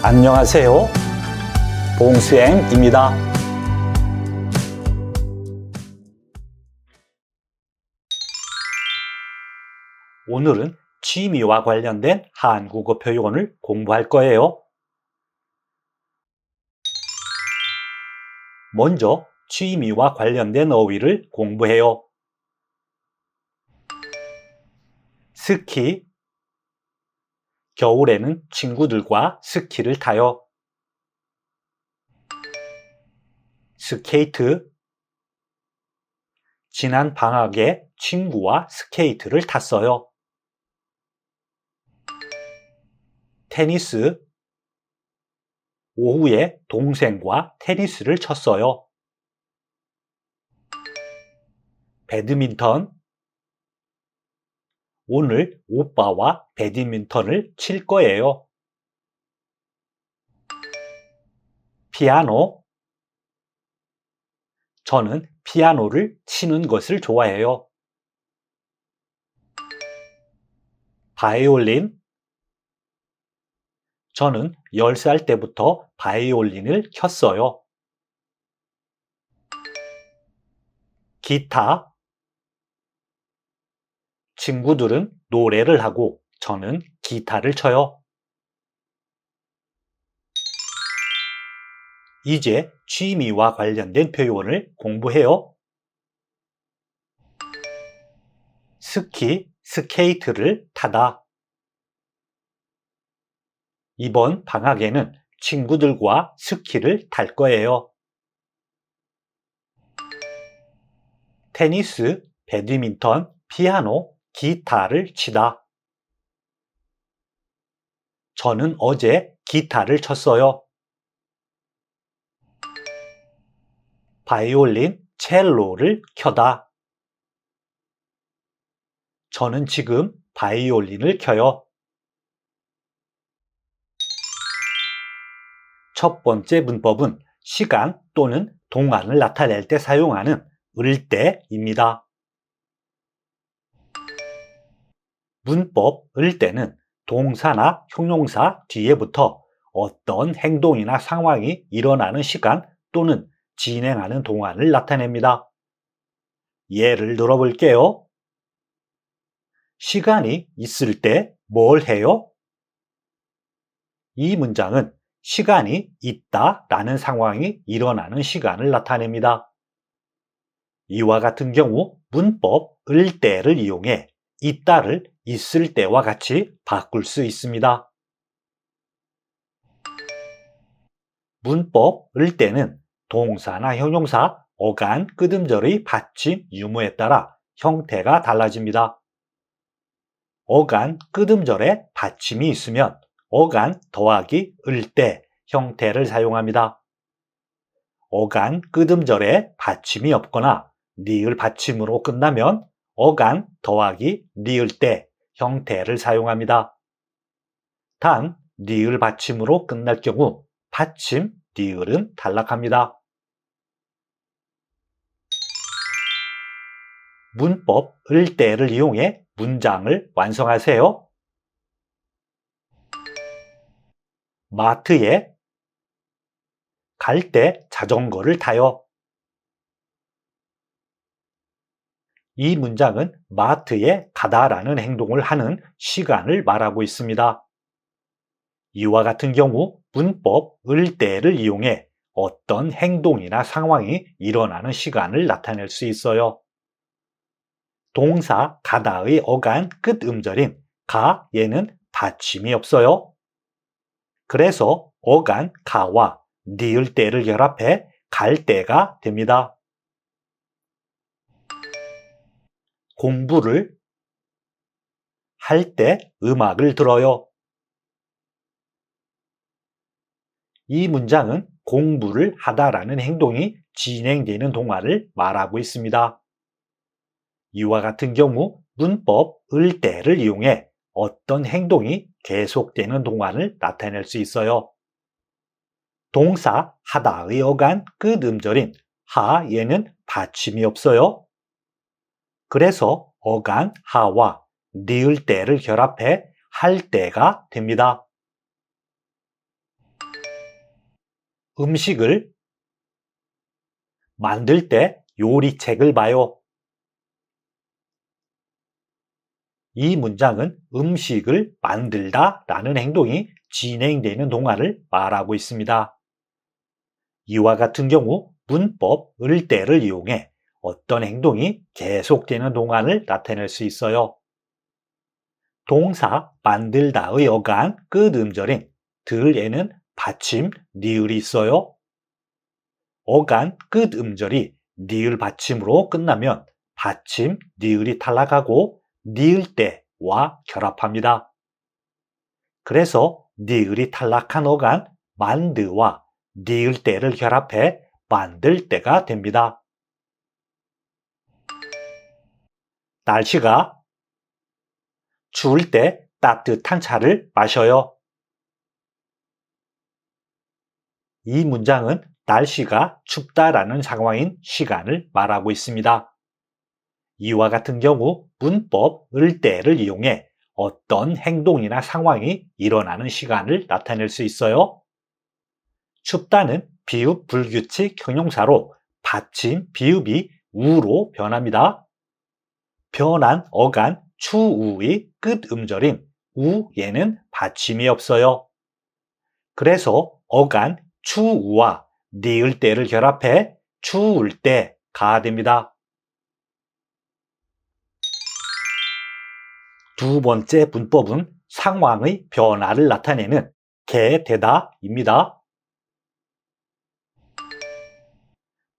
안녕하세요. 봉수행입니다. 오늘은 취미와 관련된 한국어 표현을 공부할 거예요. 먼저 취미와 관련된 어휘를 공부해요. 스키, 겨울에는 친구들과 스키를 타요. 스케이트, 지난 방학에 친구와 스케이트를 탔어요. 테니스, 오후에 동생과 테니스를 쳤어요. 배드민턴, 오늘 오빠와 배드민턴을 칠 거예요. 피아노, 저는 피아노를 치는 것을 좋아해요. 바이올린, 저는 10살 때부터 바이올린을 켰어요. 기타, 친구들은 노래를 하고 저는 기타를 쳐요. 이제 취미와 관련된 표현을 공부해요. 스키, 스케이트를 타다. 이번 방학에는 친구들과 스키를 탈 거예요. 테니스, 배드민턴, 피아노, 기타를 치다. 저는 어제 기타를 쳤어요. 바이올린, 첼로를 켜다. 저는 지금 바이올린을 켜요. 첫 번째 문법은 시간 또는 동안을 나타낼 때 사용하는 을 때입니다. 문법 을 때는 동사나 형용사 뒤에 붙어 어떤 행동이나 상황이 일어나는 시간 또는 진행하는 동안을 나타냅니다. 예를 들어볼게요. 시간이 있을 때 뭘 해요? 이 문장은 시간이 있다라는 상황이 일어나는 시간을 나타냅니다. 이와 같은 경우 문법 을 때를 이용해 있다를 있을 때와 같이 바꿀 수 있습니다. 문법 을 때는 동사나 형용사, 어간, 끄듬절의 받침, 유무에 따라 형태가 달라집니다. 어간, 끄듬절에 받침이 있으면 어간 더하기 을 때 형태를 사용합니다. 어간, 끄듬절에 받침이 없거나 니을 받침으로 끝나면 어간 더하기 니을 때 형태를 사용합니다. 단, 니을 받침으로 끝날 경우 받침, 니을은 탈락합니다. 문법 을 때를 이용해 문장을 완성하세요. 마트에 갈 때 자전거를 타요. 이 문장은 마트에 가다라는 행동을 하는 시간을 말하고 있습니다. 이와 같은 경우 문법 을 때를 이용해 어떤 행동이나 상황이 일어나는 시간을 나타낼 수 있어요. 동사 가다의 어간 끝 음절인 가에는 받침이 없어요. 그래서 어간 가와 니을 때를 결합해 갈 때가 됩니다. 공부를 할 때 음악을 들어요. 이 문장은 공부를 하다라는 행동이 진행되는 동안을 말하고 있습니다. 이와 같은 경우 문법 을 때를 이용해 어떤 행동이 계속되는 동안을 나타낼 수 있어요. 동사 하다의 어간 끝 음절인 하에는 받침이 없어요. 그래서 어간 하와 니을 때를 결합해 할 때가 됩니다. 음식을 만들 때 요리책을 봐요. 이 문장은 음식을 만들다 라는 행동이 진행되는 동안을 말하고 있습니다. 이와 같은 경우 문법 을대를 이용해 어떤 행동이 계속되는 동안을 나타낼 수 있어요. 동사 만들다의 어간 끝 음절인 들에는 받침 니을이 있어요. 어간 끝 음절이 니을 받침으로 끝나면 받침 니을이 탈락하고 니을대와 결합합니다. 그래서 니을이 탈락한 어간 만드와 니을대를 결합해 만들 때가 됩니다. 날씨가 추울 때 따뜻한 차를 마셔요. 이 문장은 날씨가 춥다라는 상황인 시간을 말하고 있습니다. 이와 같은 경우 문법 을대를 이용해 어떤 행동이나 상황이 일어나는 시간을 나타낼 수 있어요. 춥다는 비읍 불규칙 형용사로 받침 비읍이 우로 변합니다. 변한 어간 추우의 끝 음절인 우에는 받침이 없어요. 그래서 어간 추우와 니을대를 결합해 추울 때가 됩니다. 두 번째 문법은 상황의 변화를 나타내는 개되다입니다.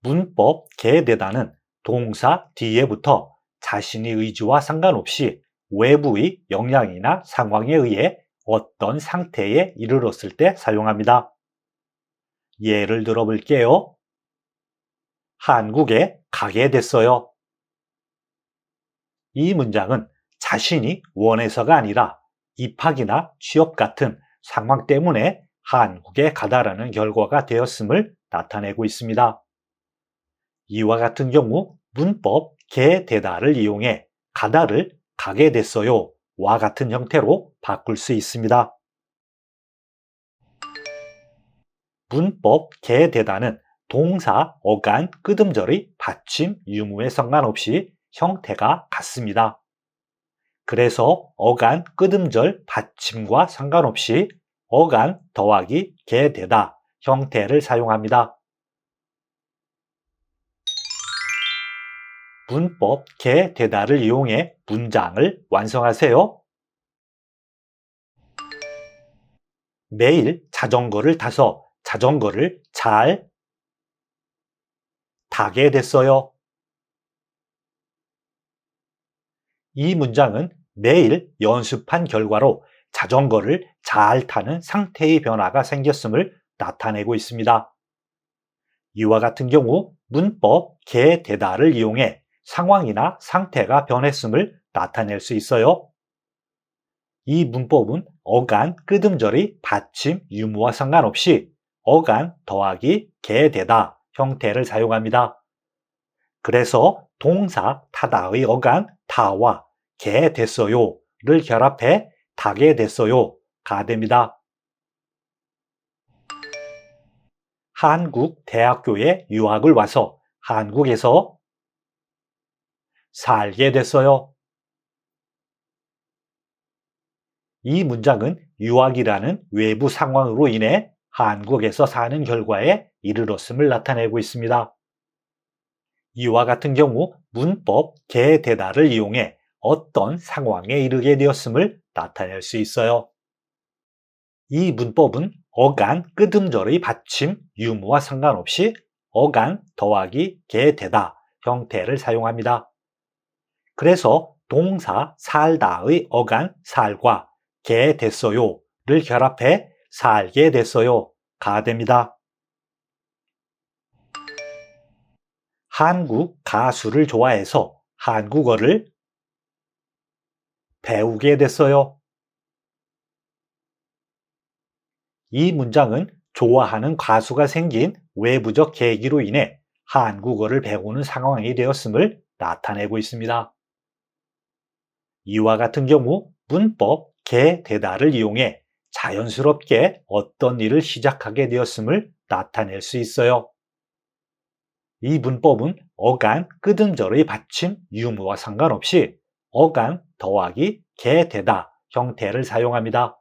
문법 개되다는 동사 뒤에부터 자신의 의지와 상관없이 외부의 영향이나 상황에 의해 어떤 상태에 이르렀을 때 사용합니다. 예를 들어 볼게요. 한국에 가게 됐어요. 이 문장은 자신이 원해서가 아니라 입학이나 취업 같은 상황 때문에 한국에 가다라는 결과가 되었음을 나타내고 있습니다. 이와 같은 경우 문법 개되다를 이용해 가다를 가게 됐어요 와 같은 형태로 바꿀 수 있습니다. 문법 개되다는 동사 어간 끄듬절의 받침 유무에 상관없이 형태가 같습니다. 그래서 어간 끄듬절 받침과 상관없이 어간 더하기 개되다 형태를 사용합니다. 문법 개되다를 이용해 문장을 완성하세요. 매일 자전거를 타서 자전거를 잘 타게 됐어요. 이 문장은 매일 연습한 결과로 자전거를 잘 타는 상태의 변화가 생겼음을 나타내고 있습니다. 이와 같은 경우 문법 개되다를 이용해 상황이나 상태가 변했음을 나타낼 수 있어요. 이 문법은 어간 끄듬절의 받침 유무와 상관없이 어간 더하기 개되다 형태를 사용합니다. 그래서 동사 타다의 어간 타와 개 됐어요를 결합해 타게 됐어요가 됩니다. 한국 대학교에 유학을 와서 한국에서 살게 됐어요. 이 문장은 유학이라는 외부 상황으로 인해 한국에서 사는 결과에 이르렀음을 나타내고 있습니다. 이와 같은 경우 문법 개되다를 이용해 어떤 상황에 이르게 되었음을 나타낼 수 있어요. 이 문법은 어간 끄듬절의 받침 유무와 상관없이 어간 더하기 개되다 형태를 사용합니다. 그래서 동사 살다의 어간 살과 게 됐어요를 결합해 살게 됐어요가 됩니다. 한국 가수를 좋아해서 한국어를 배우게 됐어요. 이 문장은 좋아하는 가수가 생긴 외부적 계기로 인해 한국어를 배우는 상황이 되었음을 나타내고 있습니다. 이와 같은 경우 문법 개되다를 이용해 자연스럽게 어떤 일을 시작하게 되었음을 나타낼 수 있어요. 이 문법은 어간, 끄듬절의 받침, 유무와 상관없이 어간 더하기 게 되다 형태를 사용합니다.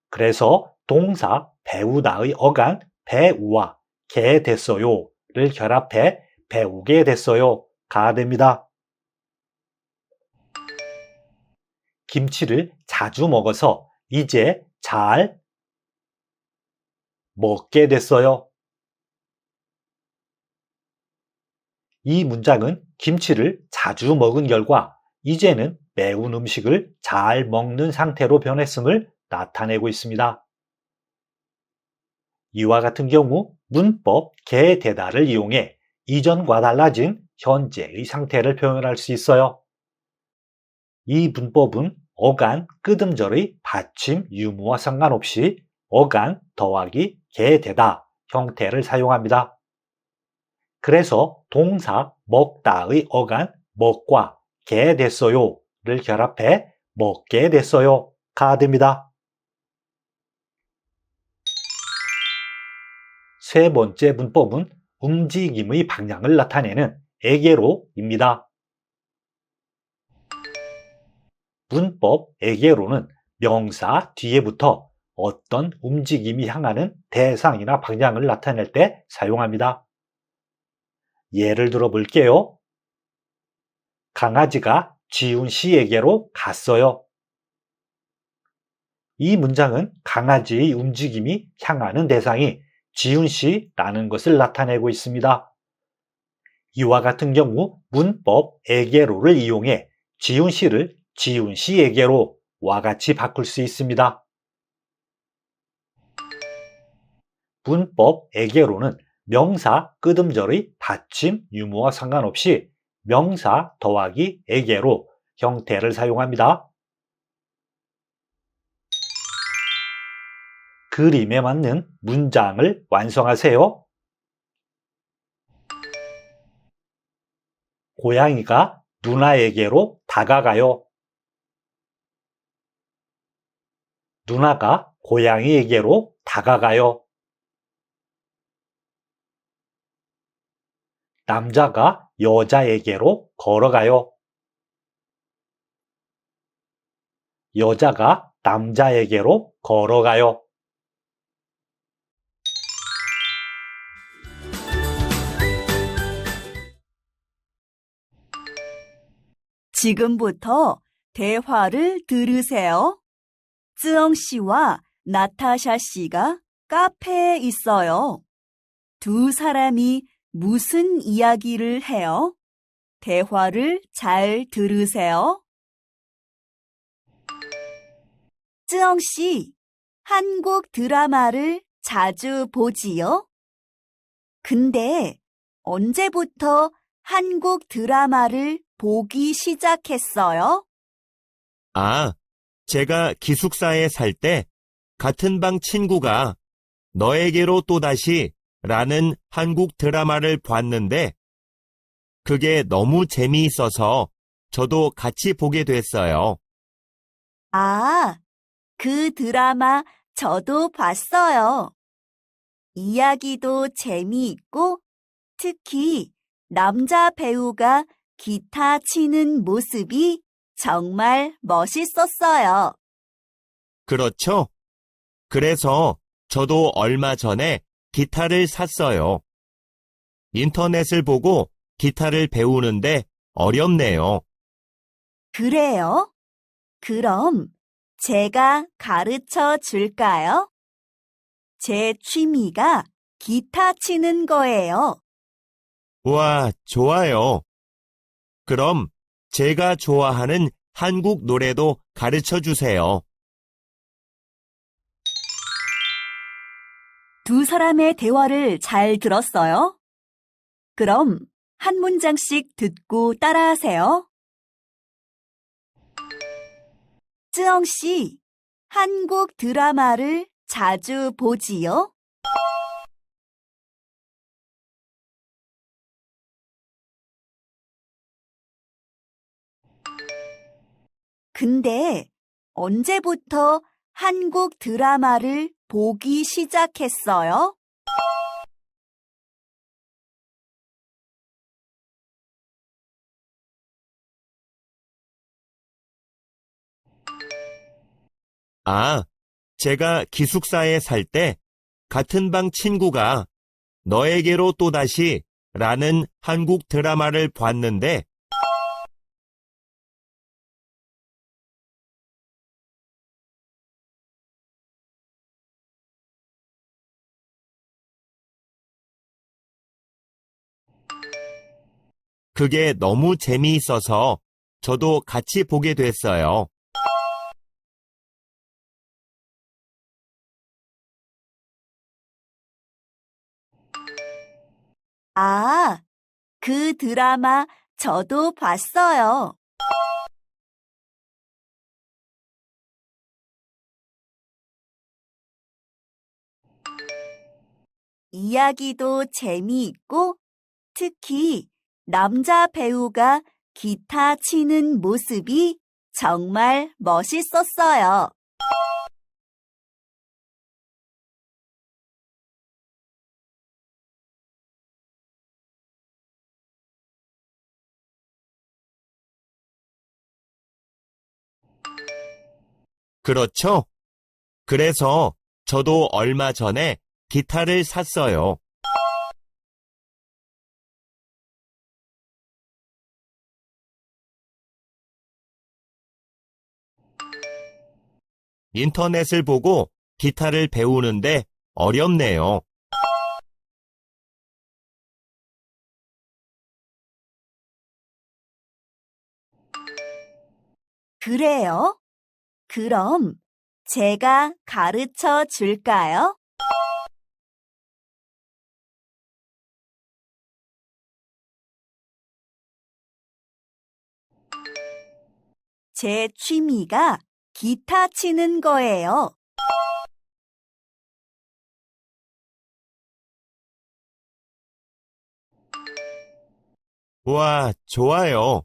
그래서 동사 배우다의 어간 배우와 게 됐어요를 결합해 배우게 됐어요가 됩니다. 김치를 자주 먹어서 이제 잘 먹게 됐어요. 이 문장은 김치를 자주 먹은 결과 이제는 매운 음식을 잘 먹는 상태로 변했음을 나타내고 있습니다. 이와 같은 경우 문법 게 되다를 이용해 이전과 달라진 현재의 상태를 표현할 수 있어요. 이 문법은 어간, 끄듬절의 받침, 유무와 상관없이 어간 더하기 게 되다 형태를 사용합니다. 그래서 동사 먹다의 어간 먹과 게 됐어요를 결합해 먹게 됐어요가 됩니다. 세 번째 문법은 움직임의 방향을 나타내는 에게로입니다. 문법 에게로는 명사 뒤에부터 어떤 움직임이 향하는 대상이나 방향을 나타낼 때 사용합니다. 예를 들어 볼게요. 강아지가 지훈 씨에게로 갔어요. 이 문장은 강아지의 움직임이 향하는 대상이 지훈 씨라는 것을 나타내고 있습니다. 이와 같은 경우 문법 에게로를 이용해 지훈 씨를 지훈 씨에게로와 같이 바꿀 수 있습니다. 문법 에게로는 명사 끄듬절의 받침, 유무와 상관없이 명사 더하기 에게로 형태를 사용합니다. 그림에 맞는 문장을 완성하세요. 고양이가 누나에게로 다가가요. 누나가 고양이에게로 다가가요. 남자가 여자에게로 걸어가요. 여자가 남자에게로 걸어가요. 지금부터 대화를 들으세요. 쯔엉 씨와 나타샤 씨가 카페에 있어요. 두 사람이 무슨 이야기를 해요? 대화를 잘 들으세요. 쯔엉 씨, 한국 드라마를 자주 보지요? 근데 언제부터 한국 드라마를 보기 시작했어요? 아, 제가 기숙사에 살 때 같은 방 친구가 너에게로 또다시 라는 한국 드라마를 봤는데 그게 너무 재미있어서 저도 같이 보게 됐어요. 아, 그 드라마 저도 봤어요. 이야기도 재미있고 특히 남자 배우가 기타 치는 모습이 정말 멋있었어요. 그렇죠? 그래서 저도 얼마 전에 기타를 샀어요. 인터넷을 보고 기타를 배우는데 어렵네요. 그래요? 그럼 제가 가르쳐 줄까요? 제 취미가 기타 치는 거예요. 와, 좋아요. 그럼 제가 좋아하는 한국 노래도 가르쳐 주세요. 두 사람의 대화를 잘 들었어요? 그럼 한 문장씩 듣고 따라하세요. 쯔엉 씨, 한국 드라마를 자주 보지요? 근데 언제부터 한국 드라마를 보기 시작했어요? 아, 제가 기숙사에 살 때 같은 방 친구가 너에게로 또다시 라는 한국 드라마를 봤는데 그게 너무 재미있어서 저도 같이 보게 됐어요. 아, 그 드라마 저도 봤어요. 이야기도 재미있고 특히 남자 배우가 기타 치는 모습이 정말 멋있었어요. 그렇죠? 그래서 저도 얼마 전에 기타를 샀어요. 인터넷을 보고 기타를 배우는데 어렵네요. 그래요? 그럼 제가 가르쳐 줄까요? 제 취미가 기타 치는 거예요. 와, 좋아요.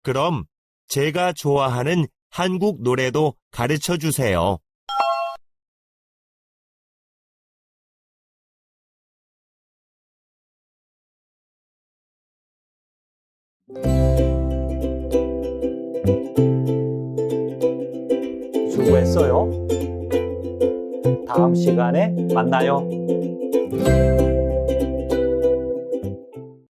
그럼 제가 좋아하는 한국 노래도 가르쳐 주세요. 수고했어요. 다음 시간에 만나요.